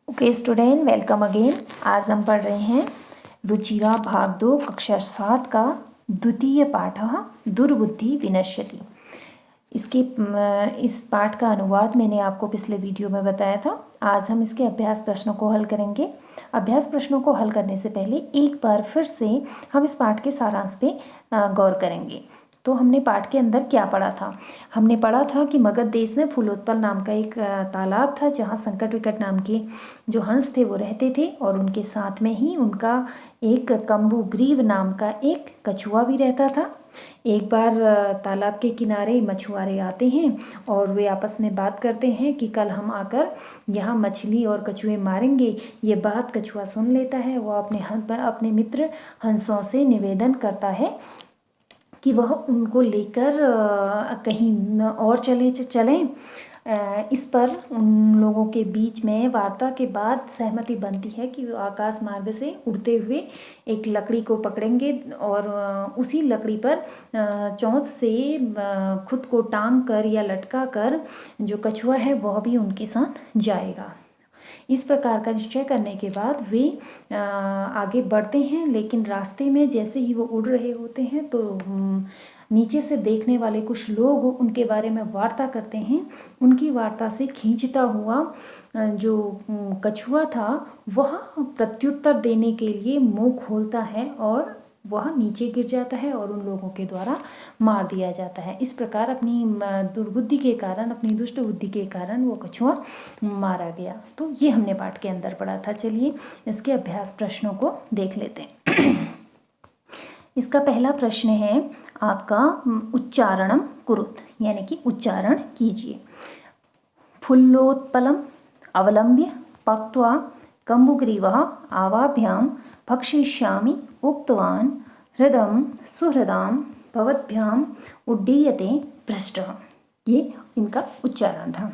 Okay student, welcome again. आज हम पढ़ रहे हैं रुचिरा भाग 2 कक्षा 7 का द्वितीय पाठ दुर्बुद्धि विनश्यति। इस पाठ का अनुवाद मैंने आपको पिछले वीडियो में बताया था। आज हम इसके अभ्यास प्रश्नों को हल करेंगे। अभ्यास प्रश्नों को हल करने से पहले एक बार फिर से हम इस पाठ के सारांश पे गौर करेंगे। तो हमने पाठ के अंदर क्या पढ़ा था? हमने पढ़ा था कि मगध देश में फूलोत्पल नाम का एक तालाब था, जहाँ संकट विकट नाम के जो हंस थे वो रहते थे, और उनके साथ में ही उनका एक कम्बुग्रीव नाम का एक कछुआ भी रहता था। एक बार तालाब के किनारे मछुआरे आते हैं और वे आपस में बात करते हैं कि कल हम आकर यहाँ मछली और कछुए मारेंगे। ये बात कछुआ सुन लेता है। वो अपने मित्र हंसों से निवेदन करता है कि वह उनको लेकर कहीं और चलें। इस पर उन लोगों के बीच में वार्ता के बाद सहमति बनती है कि आकाश मार्ग से उड़ते हुए एक लकड़ी को पकड़ेंगे और उसी लकड़ी पर चोंच से खुद को टांग कर या लटका कर जो कछुआ है वह भी उनके साथ जाएगा। इस प्रकार का निश्चय करने के बाद वे आगे बढ़ते हैं, लेकिन रास्ते में जैसे ही वो उड़ रहे होते हैं तो नीचे से देखने वाले कुछ लोग उनके बारे में वार्ता करते हैं। उनकी वार्ता से खींचता हुआ जो कछुआ था वह प्रत्युत्तर देने के लिए मुंह खोलता है और वह नीचे गिर जाता है और उन लोगों के द्वारा मार दिया जाता है। इस प्रकार अपनी दुर्बुद्धि के कारण, अपनी दुष्ट बुद्धि के कारण वो कछुआ मारा गया। तो ये हमने पाठ के अंदर पढ़ा था। चलिए इसके अभ्यास प्रश्नों को देख लेते हैं। इसका पहला प्रश्न है आपका उच्चारणम कुरुत, यानी कि उच्चारण कीजिए। फुल्लोत्पलम अवलंब्य पक्त्वा कम्बुग्रीवः आवाभ्याम भक्षयिष्यामि उक्तवान् हृदं सुहृदां भवद्भ्याम उड्डीयते पृष्ठः। ये इनका उच्चारण था।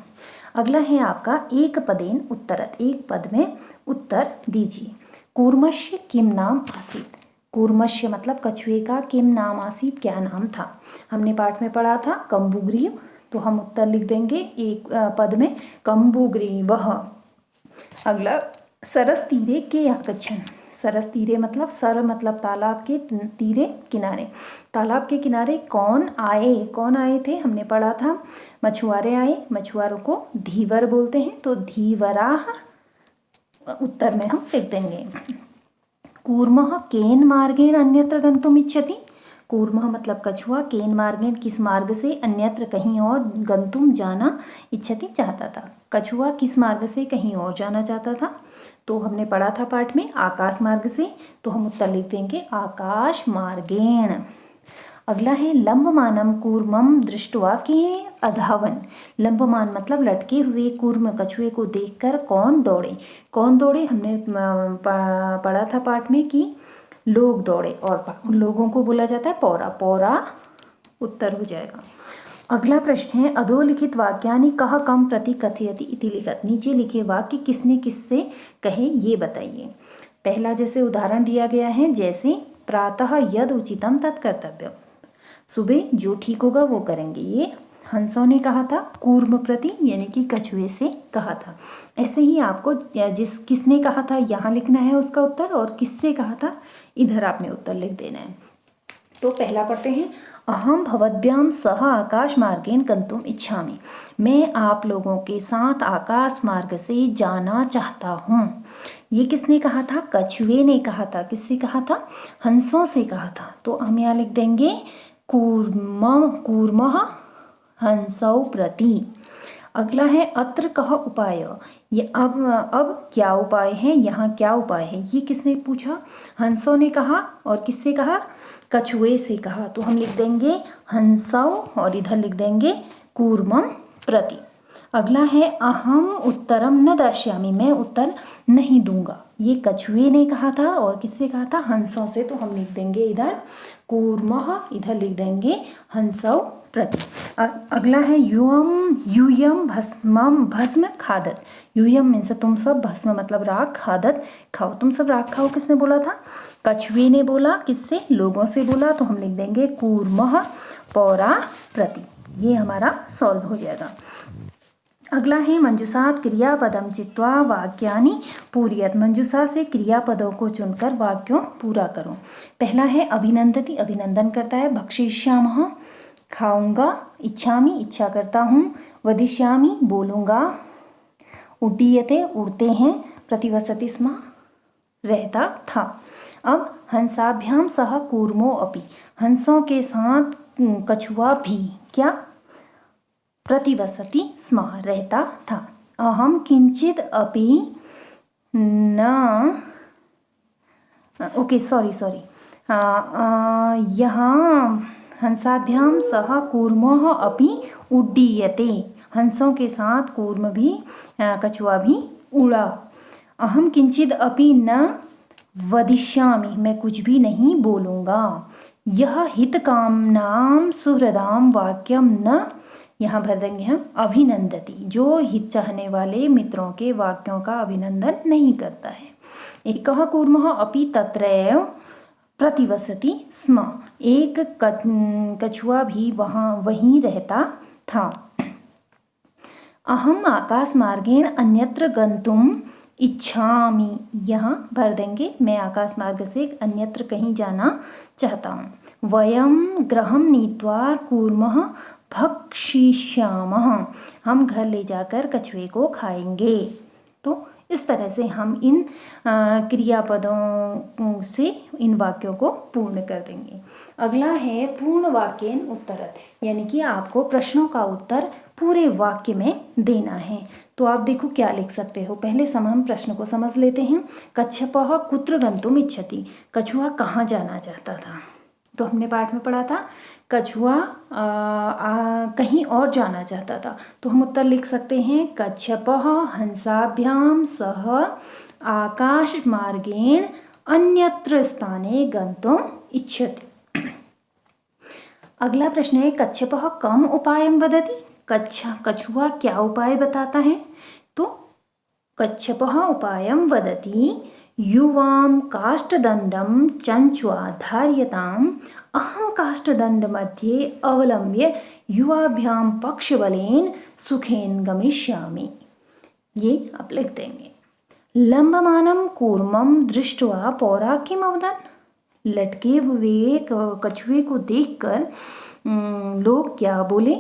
अगला है आपका एक पदेन उत्तरत, एक पद में उत्तर दीजिए। कूर्मस्य किम नाम आसीत्। कूर्मस्य मतलब कछुए का, किम नाम आसीत् क्या नाम था। हमने पाठ में पढ़ा था कम्बुग्रीव, तो हम उत्तर लिख देंगे एक पद में कम्बुग्रीवः। अगला सरस तीरे के आगच्छन्। सरस तीरे मतलब सर मतलब तालाब के तीरे किनारे। तालाब के किनारे कौन आए थे? हमने पढ़ा था मछुआरे आए। मछुआरों को धीवर बोलते हैं, तो धीवराः उत्तर में हम लिख देंगे। कूर्मः केन मार्गेण अन्यत्र गन्तुम् इच्छति। कूर्मः मतलब कछुआ, केन मार्गेण किस मार्ग से, अन्यत्र कहीं और, गंतुम जाना, इच्छति चाहता था। कछुआ किस मार्ग से कहीं और जाना चाहता था? तो हमने पढ़ा था पाठ में आकाश मार्ग से, तो हम उत्तर लिख देंगे आकाश मार्गेण। अगला है लंबमानम कूर्मम दृष्ट्वा के अधावन। लंबमान मतलब लटके हुए कूर्म कछुए को देखकर कौन दौड़े। कौन दौड़े? हमने पढ़ा था पाठ में कि लोग दौड़े, और उन लोगों को बोला जाता है पौरा। पौरा उत्तर हो जाएगा। अगला प्रश्न है अधोलिखित वाक्यानि कः कम प्रति कथयति इति लिखत। नीचे लिखे वाक्य किसने किससे कहे ये बताइए। पहला जैसे उदाहरण दिया गया है, जैसे प्रातः यद उचितम तत् कर्तव्यम। सुबह जो ठीक होगा वो करेंगे, ये हंसों ने कहा था कूर्म प्रति, यानी कि कछुए से कहा था। ऐसे ही आपको किसने कहा था यहाँ लिखना है उसका उत्तर, और किससे कहा था इधर आपने उत्तर लिख देना है। तो पहला पढ़ते हैं, अहम भवद्भ्याम सह आकाश मार्गेण गन्तुम इच्छामि। मैं आप लोगों के साथ आकाश मार्ग से जाना चाहता हूँ। ये किसने कहा था? कछुए ने कहा था। किससे कहा था? हंसों से कहा था। तो हम यहाँ लिख देंगे कूर्मः हंसौ प्रति। अगला है अत्र कः उपाय। ये अब क्या उपाय है, यहाँ क्या उपाय है, ये किसने पूछा? हंसों ने कहा। और किससे कहा? कछुए से कहा। तो हम लिख देंगे हंसौ और इधर लिख देंगे कूर्मम प्रति। अगला है अहम उत्तरम न दास्यामि। मैं उत्तर नहीं दूंगा। ये कछुए ने कहा था, और किससे कहा था? हंसों से। तो हम लिख देंगे इधर कूर्मः, इधर लिख देंगे हंसौ प्रति। अगला है यूयम भस्म खादत। यूयम मीन्स तुम सब, भस्म मतलब राख, खादत खाओ। तुम सब राख खाओ किसने बोला था? कछुए ने बोला। किससे? लोगों से बोला। तो हम लिख देंगे कूर्मः पौरा प्रति। ये हमारा सॉल्व हो जाएगा। अगला है मंजूषात क्रियापदम चित्वा वाक्यानि पूरयत। मंजूषा से क्रियापदों को चुनकर वाक्यों पूरा करो। पहला है अभिनंदति, अभिनंदन करता है। भक्षिष्यामः, खाऊंगा। इच्छामि, इच्छा करता हूँ। वदिष्यामि, बोलूँगा। उड्डीयते, उड़ते हैं। प्रतिवसति स्म, रहता था। अब हंसाभ्याम सह कूर्मो अपि, हंसों के साथ कछुआ भी क्या? प्रतिवसति स्म, रहता था। अहम किंचिद अपि न, ओके सॉरी यहाँ हंसाभ्याम सह कूर्मः अपि उड्डीयते, हंसों के साथ कूर्म भी कछुआ भी उड़ा। अहम किंचिद अपि न वदिष्यामि, मैं कुछ भी नहीं बोलूँगा। यह हितकामनां सुहृदां वाक्यम न, यहाँ भर देंगे हम अभिनंदति, जो हित चाहने वाले मित्रों के वाक्यों का अभिनंदन नहीं करता है। एकः कूर्मः अपि तत्रैव प्रतिवसति स्म, एक कछुआ भी वहीं रहता था। अहम आकाशमार्गेण अन्यत्र गन्तुम इच्छामि, यहाँ भर देंगे मैं आकाश मार्ग से अन्यत्र कहीं जाना चाहता हूँ। वयम गृहं नीत्वा कूर्मः भक्षिष्यामः, हम घर ले जाकर कछुए को खाएंगे। तो इस तरह से हम इन क्रियापदों से इन वाक्यों को पूर्ण कर देंगे। अगला है पूर्ण वाक्येन उत्तरत, यानी कि आपको प्रश्नों का उत्तर पूरे वाक्य में देना है। तो आप देखो क्या लिख सकते हो। पहले हम प्रश्न को समझ लेते हैं। कच्छपः कुत्र गन्तुम् इच्छति, कछुआ कहाँ जाना चाहता था? तो हमने पाठ में पढ़ा था कछुआ कहीं और जाना चाहता था। तो हम उत्तर लिख सकते हैं कच्छपः हंसाभ्याम सह आकाशमार्गेण अन्यत्र स्थाने गन्तुम् इच्छति। अगला प्रश्न है कच्छपः कम उपायं वदति, कछुआ क्या उपाय बताता है? तो कच्छपः उपायं वदति युवां काष्ठदण्डं चञ्च्वा धार्यताम्, अहं काष्ठदण्डमध्ये अवलम्ब्य युवाभ्यां पक्षबलेन सुखेन गमिष्यामि। ये आप लिख देंगे। लम्बमानं कूर्मं दृष्ट्वा पौरा किम अवदन्, लटके हुए कछुए को देखकर लोग क्या बोले?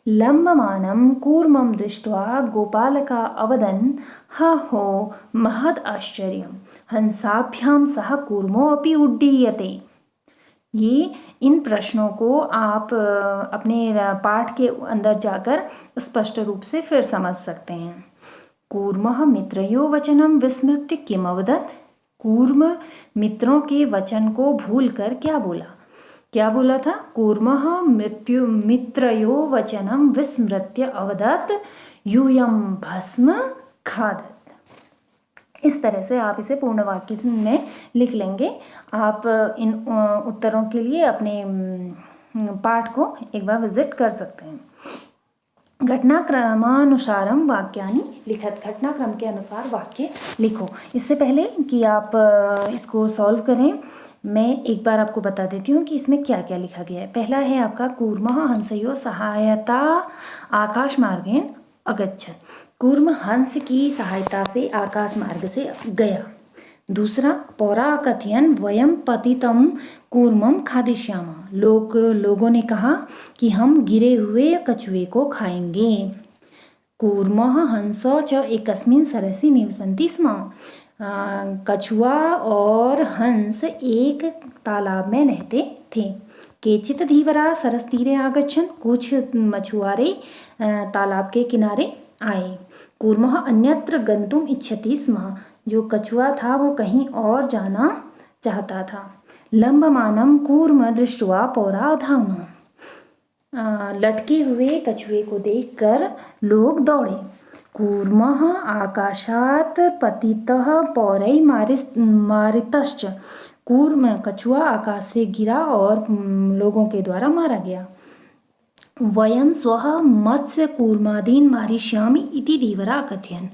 लम्बमानं कूर्मं दृष्ट्वा गोपालका अवदन् हो महद आश्चर्यं, हंसाभ्यां सह कूर्मो अपि उड्डीयते। ये इन प्रश्नों को आप अपने पाठ के अंदर जाकर स्पष्ट रूप से फिर समझ सकते हैं। कूर्मः मित्रयो वचनं विस्मृत्य किम अवदत्, कूर्म मित्रों के वचन को भूलकर क्या बोला? क्या बोला था? कूर्मः मित्रयो वचनं विस्मृत्य अवदत् यूयं भस्म खादत्। इस तरह से आप इसे पूर्ण वाक्य में लिख लेंगे। आप इन उत्तरों के लिए अपने पाठ को एक बार विजिट कर सकते हैं। घटनाक्रमानुसारम वाक्यानि लिखत, घटनाक्रम के अनुसार वाक्य लिखो। इससे पहले कि आप इसको सॉल्व करें, मैं एक बार आपको बता देती हूँ कि इसमें क्या क्या लिखा गया है। पहला है आपका कूर्मः हंसयो सहायता आकाश मार्गेण अगच्छत्, कूर्म हंस की सहायता से आकाश मार्ग से गया। दूसरा पौरा कथयन वयम पतितं कूर्मं खादिष्यामः, लोगों ने कहा कि हम गिरे हुए कछुए को खाएंगे। कूर्मः हंसौ च एकस्मिन् सरसि निवसन्ति स्म, कछुआ और हंस एक तालाब में रहते थे। केचित् धीवरा सरसतीरे आगच्छन्, कुछ मछुआरे तालाब के किनारे आए। कूर्मः अन्यत्र गन्तुम् इच्छति स्म, जो कछुआ था वो कहीं और जाना चाहता था। लम्बमानं कूर्म दृष्ट्वा पौरा धावन्, लटके हुए कछुए को देखकर लोग दौड़े। कूर्मः आकाशात् पतितः पौरै मारितश्च, कूर्म कछुआ आकाश से गिरा और लोगों के द्वारा मारा गया। वयं स्वः मत्स्य कूर्मादीन मारिष्यामि इति धीवरा कथयन्,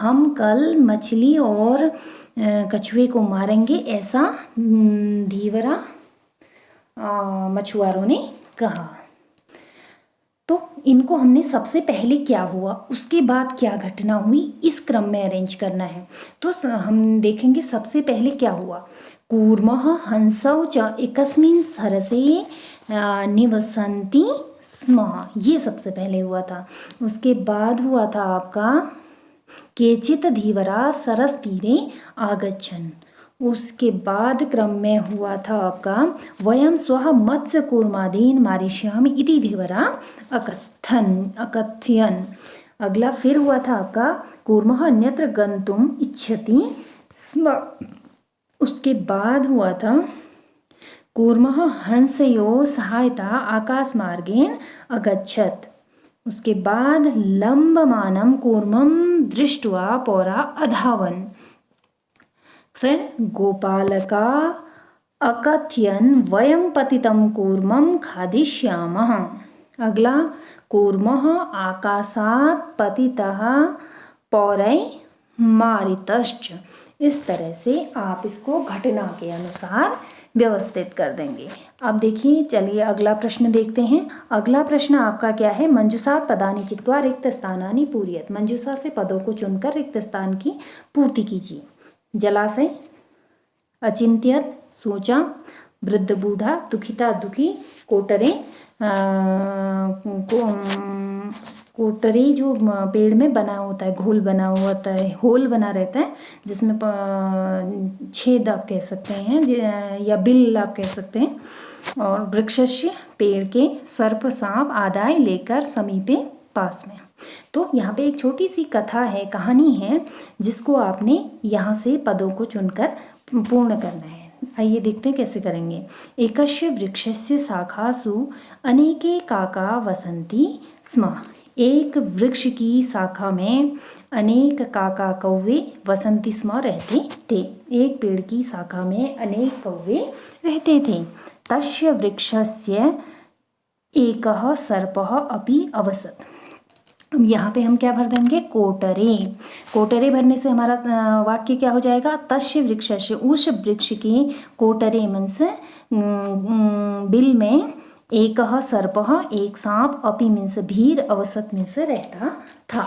हम कल मछली और कछुए को मारेंगे, ऐसा धीवरा मछुआरों ने कहा। तो इनको हमने सबसे पहले क्या हुआ, उसके बाद क्या घटना हुई, इस क्रम में अरेंज करना है। तो हम देखेंगे सबसे पहले क्या हुआ। कूर्मः हंसौ च एकस्मिन् सरसे निवसन्ति स्म, ये सबसे पहले हुआ था। उसके बाद हुआ था आपका केचित् धीवरा सरस तीरे आगच्छन्। उसके बाद क्रम में हुआ था आपका वयं स्वः मत्स्य कूर्मादीन मारिष्यामि इति धीवरा अकथयन्। अगला फिर हुआ था आपका कूर्मः अन्यत्र गन्तुम् इच्छति स्म। उसके बाद हुआ था कूर्मः हंसयोः सहायता आकाशमार्गेण अगच्छत्। उसके बाद लंबमानं कूर्मं दृष्ट्वा पौरा अधावन्। फिर गोपालका अकथयन् वयं पतितं कूर्मं खादिष्यामः। अगला कूर्मः आकाशात् पतितः पौरै मारितश्च। इस तरह से आप इसको घटना के अनुसार व्यवस्थित कर देंगे। अब देखिए, चलिए अगला प्रश्न देखते हैं। अगला प्रश्न आपका क्या है, मंजूषा पदानि चित्वा रिक्त स्थानानि पूरयेत्। मंजूषा से पदों को चुनकर रिक्त स्थान की पूर्ति कीजिए। जलाशय, अचिंत्यत, सोचा, वृद्ध बूढ़ा, दुखिता दुखी, कोटरे, कोटरे जो पेड़ में बना होता है, घोल बना हुआ होता है, होल बना रहता है जिसमें छेद आप कह सकते हैं, या बिल आप कह सकते हैं। और वृक्षस्य, पेड़ के, सर्प, सांप, आदाय, लेकर, समीपे, पास में। तो यहाँ पे एक छोटी सी कथा है, कहानी है, जिसको आपने यहाँ से पदों को चुनकर पूर्ण करना है। आइए देखते हैं कैसे करेंगे। एकस्य वृक्षस्य शाखासु अनेके काका वसन्ति स्म। एक वृक्ष की शाखा में अनेक काका कौवे वसन्ति स्म रहते थे। एक पेड़ की शाखा में अनेक कौवे रहते थे। तस्य वृक्षस्य एकः सर्पः अपि अवसत्। अब यहाँ पे हम क्या भर देंगे, कोटरे। कोटरे भरने से हमारा वाक्य क्या हो जाएगा, तस्य वृक्षस्य, उस वृक्ष के, कोटरे मीन्स बिल में, एकः सर्पः, एक सांप, अपि मीन्स भीर, अवसत मीन्स रहता था।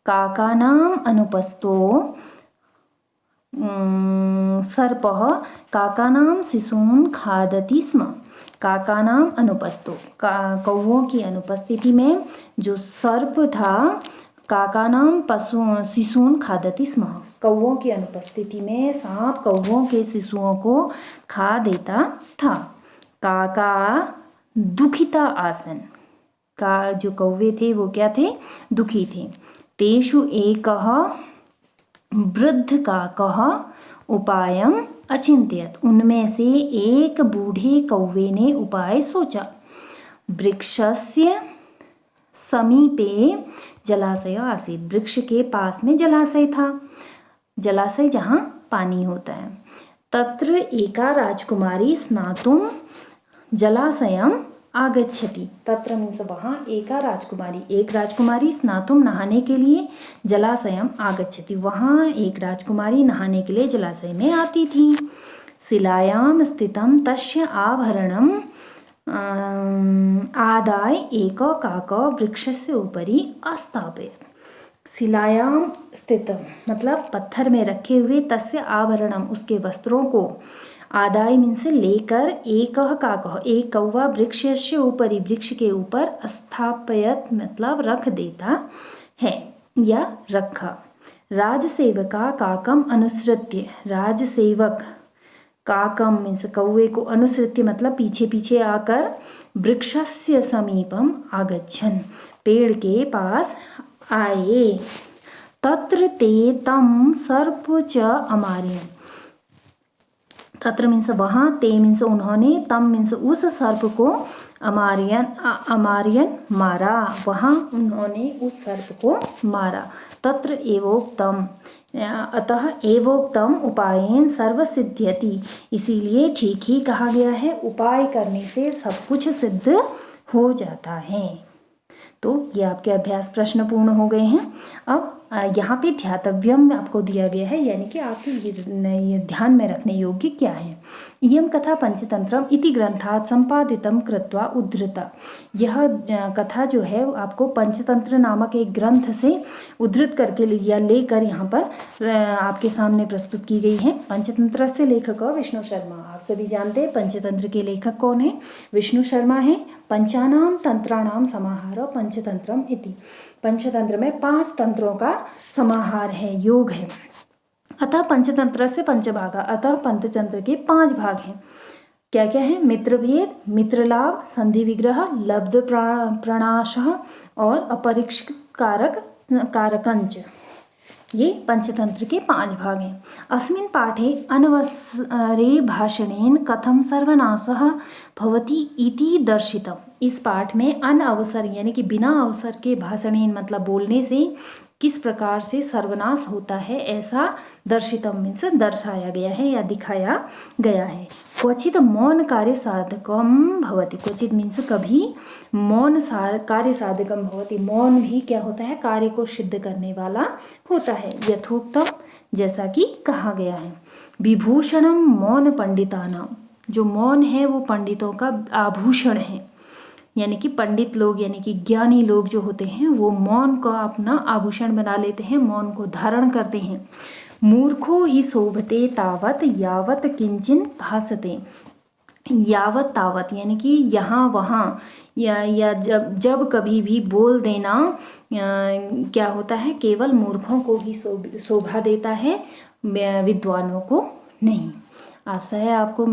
काकानाम अनुपस्थो सर्पः काकानाम शिशून् खादति स्म। काकानाम अनुपस्थो, कौवों की अनुपस्थिति में जो सर्प था, काकानाम शिशून् खादति स्म। कौवों की अनुपस्थिति में सांप कौवों के शिशुओं को खा देता था। काका दुखिता आसन, का जो कौवे थे वो क्या थे, दुखी थे। तेषु एकः वृद्ध काकः उपायम अचिंत्यत। उनमें से एक बूढ़े कौवे ने उपाय सोचा। वृक्षस्य समीपे जलाशय आसीत्। वृक्ष के पास में जलाशय था, जलाशय जहाँ पानी होता है। तत्र एका राजकुमारी स्नातुं जलाशयम आगच्छति। तत्र मीन्स वहाँ एका राजकुमारी, एक राजकुमारी, स्नातुं नहाने के लिए, जलाशयम आगच्छति, वहाँ एक राजकुमारी नहाने के लिए जलाशय में आती थी। शिलायां स्थितं तस्य आभरणम आदाय एक काक वृक्षस्य उपरि अस्थापयत्। शिलायां स्थित मतलब पत्थर में रखे हुए, तस्य आभरणम उसके वस्त्रों को, आदाय मीन्स लेकर, एक काकः एक कौवा, वृक्षस्य ऊपरी वृक्ष के ऊपर, स्थापयत मतलब रख देता है या रखा। राजसेवका काकम अनुसृत्य, राजसेवक काकम मीन्स कौवे को, अनुसृत्य मतलब पीछे पीछे आकर, वृक्षस्य समीपम आगच्छन् पेड़ के पास आए। तत्र ते तं सर्प च अमारयन्। तत्र मीन्स वहाँ, ते मीन्स उन्होंने, तम मीन्स उस सर्प को, अमारयन मारा, वहाँ उन्होंने उस सर्प को मारा। तत्र एवोक्तम, अतः एवोक्तम उपायेन सर्वसिद्ध्यति, इसीलिए ठीक ही कहा गया है, उपाय करने से सब कुछ सिद्ध हो जाता है। तो ये आपके अभ्यास प्रश्न पूर्ण हो गए हैं। अब यहाँ पे ध्यातव्यम आपको दिया गया है, यानी कि आपके ये ध्यान में रखने योग्य क्या है। इयं कथा पंचतंत्रम इति ग्रंथात् संपादितं कृत्वा उद्धृता। यह कथा जो है आपको पंचतंत्र नामक एक ग्रंथ से उद्धृत करके लेकर यहाँ पर आपके सामने प्रस्तुत की गई है। पंचतंत्र से लेखक विष्णु शर्मा। आप सभी जानते हैं पंचतंत्र के लेखक कौन है? विष्णु शर्मा है। पंचानाम तंत्राणाम समाहार पंचतंत्रम इति। पंचतंत्र में 5 तंत्रों का समाहार है, योग है। अतः पंचतंत्र से पंचभागा, अतः पंचतंत्र के 5 भाग हैं। क्या क्या है? मित्रभेद, मित्रलाभ, संधि विग्रह, लब्ध प्रणाशः और अपरीक्षित कारकंच। ये पंचतंत्र के 5 भाग हैं। अस्मिन् पाठे अनवसरे भाषणेन कथम सर्वनाशः भवति इति दर्शितम्। इस पाठ में अनअवसर यानी कि बिना अवसर के भाषणेन मतलब बोलने से किस प्रकार से सर्वनाश होता है ऐसा दर्शितम मीन्स दर्शाया गया है या दिखाया गया है। क्वचित मौन कार्य साधकम भवति। क्वचित मीन्स कभी, मौन कार्य साधकम भवति। मौन भी क्या होता है? कार्य को सिद्ध करने वाला होता है। यथोक्तम जैसा कि कहा गया है। विभूषणम मौन पंडितानाम। जो मौन है वो पंडितों का आभूषण है, यानी कि पंडित लोग यानी कि ज्ञानी लोग जो होते हैं वो मौन को अपना आभूषण बना लेते हैं, मौन को धारण करते हैं। मूर्खो ही शोभते तावत यावत किंचिन भासते। यावत तावत यानी कि यहाँ वहाँ या जब कभी भी बोल देना क्या होता है? केवल मूर्खों को ही शोभा देता है, विद्वानों को नहीं। आशा है आपको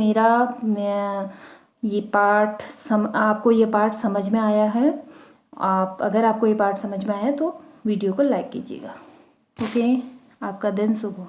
आपको ये पाठ समझ में आया है। अगर आपको ये पाठ समझ में आया तो वीडियो को लाइक कीजिएगा। ओके, आपका दिन शुभ हो।